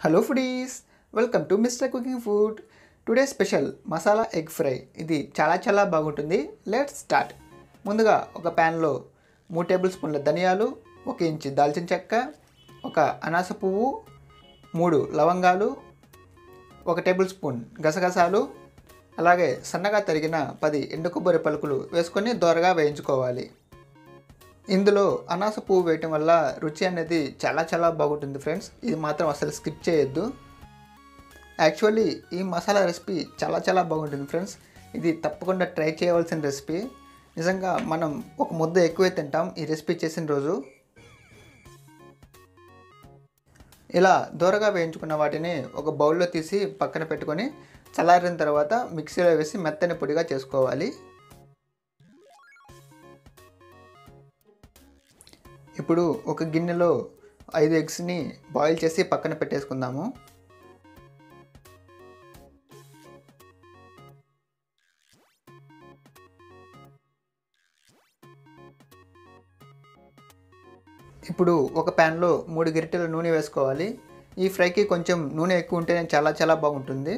Hello foodies, welcome to Mr. Cooking Food. Today's special Masala Egg Fry. ఇది చాలా బాగుంటుంది. Let's start. ముందుగా ఒక ప్యాన్లో 3 టేబుల్ స్పూన్ల ధనియాలు, 1 ఇంచు దాల్చిన చెక్క, ఒక అనాస పువ్వు, 3 లవంగాలు, 1 టేబుల్ స్పూన్ గసగసాలు, అలాగే సన్నగా తరిగిన 10 ఎండు కొబ్బరి పలుకులు వేసుకొని దోరగా వేయించుకోవాలి. ఇందులో అనాస పువ్వు వేయటం వల్ల రుచి అనేది చాలా బాగుంటుంది ఫ్రెండ్స్. ఇది మాత్రం అసలు స్కిప్ చేయొద్దు. యాక్చువల్లీ ఈ మసాలా రెసిపీ చాలా బాగుంటుంది ఫ్రెండ్స్. ఇది తప్పకుండా ట్రై చేయవలసిన రెసిపీ. నిజంగా మనం ఒక ముద్ద ఎక్కువే తింటాం ఈ రెసిపీ చేసిన రోజు. ఇలా దూరగా వేయించుకున్న వాటిని ఒక బౌల్లో తీసి పక్కన పెట్టుకొని చల్లారిన తర్వాత మిక్సీలో వేసి మెత్తని పొడిగా చేసుకోవాలి. ఇప్పుడు ఒక గిన్నెలో 5 ఎగ్స్ని బాయిల్ చేసి పక్కన పెట్టేసుకుందాము. ఇప్పుడు ఒక ప్యాన్లో 3 గరిటెల నూనె వేసుకోవాలి. ఈ ఫ్రైకి కొంచెం నూనె ఎక్కువ ఉంటేనే చాలా బాగుంటుంది.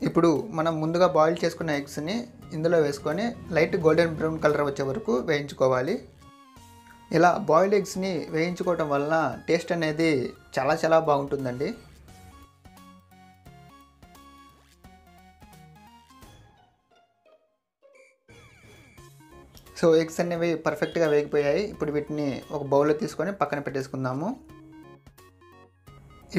ఇప్పుడు మనం ముందుగా బాయిల్ చేసుకున్న ఎగ్స్ని ఇందులో వేసుకొని లైట్ గోల్డెన్ బ్రౌన్ కలర్ వచ్చే వరకు వేయించుకోవాలి. ఇలా బాయిల్డ్ ఎగ్స్ని వేయించుకోవటం వలన టేస్ట్ అనేది చాలా బాగుంటుందండి. సో ఎగ్స్ అనేవి పర్ఫెక్ట్గా వేగిపోయాయి. ఇప్పుడు వీటిని ఒక బౌల్లో తీసుకొని పక్కన పెట్టేసుకుందాము.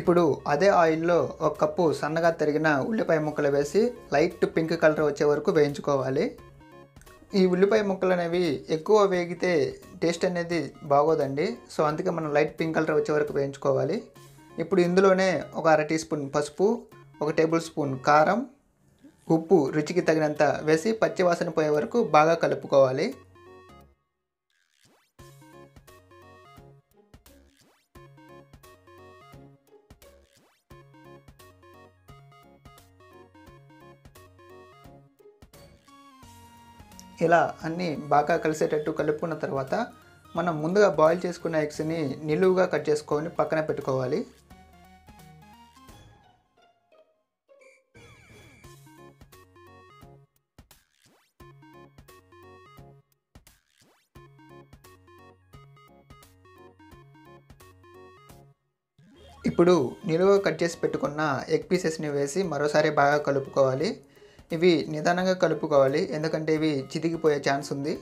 ఇప్పుడు అదే ఆయిల్లో 1 కప్పు సన్నగా తరిగిన ఉల్లిపాయ ముక్కలు వేసి లైట్ పింక్ కలర్ వచ్చే వరకు వేయించుకోవాలి. ఈ ఉల్లిపాయ ముక్కలు అనేవి ఎక్కువ వేగితే టేస్ట్ అనేది బాగోదండి. సో అందుకే మనం లైట్ పింక్ కలర్ వచ్చే వరకు వేయించుకోవాలి. ఇప్పుడు ఇందులోనే ఒక 1/2 టీ స్పూన్ పసుపు, 1 టేబుల్ స్పూన్ కారం, ఉప్పు రుచికి తగినంత వేసి పచ్చివాసన పోయే వరకు బాగా కలుపుకోవాలి. ఇలా అన్నీ బాగా కలిసేటట్టు కలుపుకున్న తర్వాత మనం ముందుగా బాయిల్ చేసుకున్న ఎగ్స్ని నిలువుగా కట్ చేసుకొని పక్కన పెట్టుకోవాలి. ఇప్పుడు నిలువుగా కట్ చేసి పెట్టుకున్న ఎగ్ పీసెస్ని వేసి మరోసారి బాగా కలుపుకోవాలి. ఇవి నిదానంగా కలుపుకోవాలి, ఎందుకంటే ఇవి చితికిపోయే ఛాన్స్ ఉంది.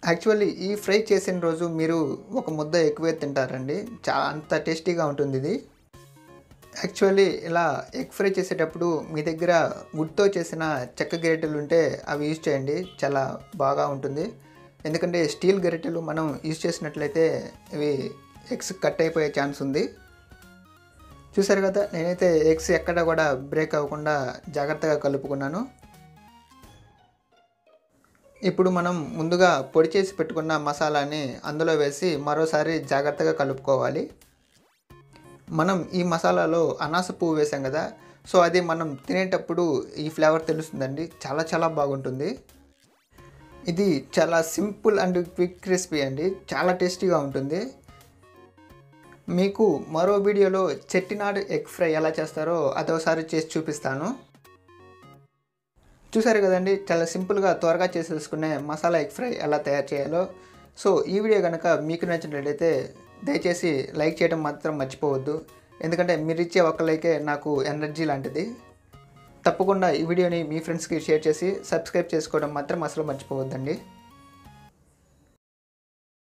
యాక్చువల్లీ ఈ ఫ్రై చేసిన రోజు మీరు ఒక ముద్ద ఎక్కువే తింటారండి. అంత టేస్టీగా ఉంటుంది ఇది. యాక్చువల్లీ ఇలా ఎగ్ ఫ్రై చేసేటప్పుడు మీ దగ్గర వుడ్తో చేసిన చెక్క గరిటెలు ఉంటే అవి యూజ్ చేయండి, చాలా బాగా ఉంటుంది. ఎందుకంటే స్టీల్ గరిటెలు మనం యూజ్ చేసినట్లయితే ఇవి ఎగ్స్ కట్ అయిపోయే ఛాన్స్ ఉంది. చూసారు కదా, నేనైతే ఎగ్స్ ఎక్కడ కూడా బ్రేక్ అవ్వకుండా జాగ్రత్తగా కలుపుకున్నాను. ఇప్పుడు మనం ముందుగా పొడి చేసి పెట్టుకున్న మసాలాని అందులో వేసి మరోసారి జాగ్రత్తగా కలుపుకోవాలి. మనం ఈ మసాలాలో అనాస పువ్వు వేసాం కదా, సో అది మనం తినేటప్పుడు ఈ ఫ్లేవర్ తెలుస్తుందండి. చాలా బాగుంటుంది. ఇది చాలా సింపుల్ అండ్ క్విక్ రెసిపీ అండి, చాలా టేస్టీగా ఉంటుంది. మీకు మరో వీడియోలో చెట్టినాడు ఎగ్ ఫ్రై ఎలా చేస్తారో అదొకసారి చేసి చూపిస్తాను. చూసారు కదండి, చాలా సింపుల్గా త్వరగా చేసేసుకునే మసాలా ఎగ్ ఫ్రై ఎలా తయారు చేయాలో. సో ఈ వీడియో కనుక మీకు నచ్చినట్లయితే దయచేసి లైక్ చేయడం మాత్రం మర్చిపోవద్దు, ఎందుకంటే మీరు ఇచ్చే ఒక్క లైకే నాకు ఎనర్జీ లాంటిది. తప్పకుండా ఈ వీడియోని మీ ఫ్రెండ్స్కి షేర్ చేసి సబ్స్క్రైబ్ చేసుకోవడం మాత్రం అసలు మర్చిపోవద్దండి.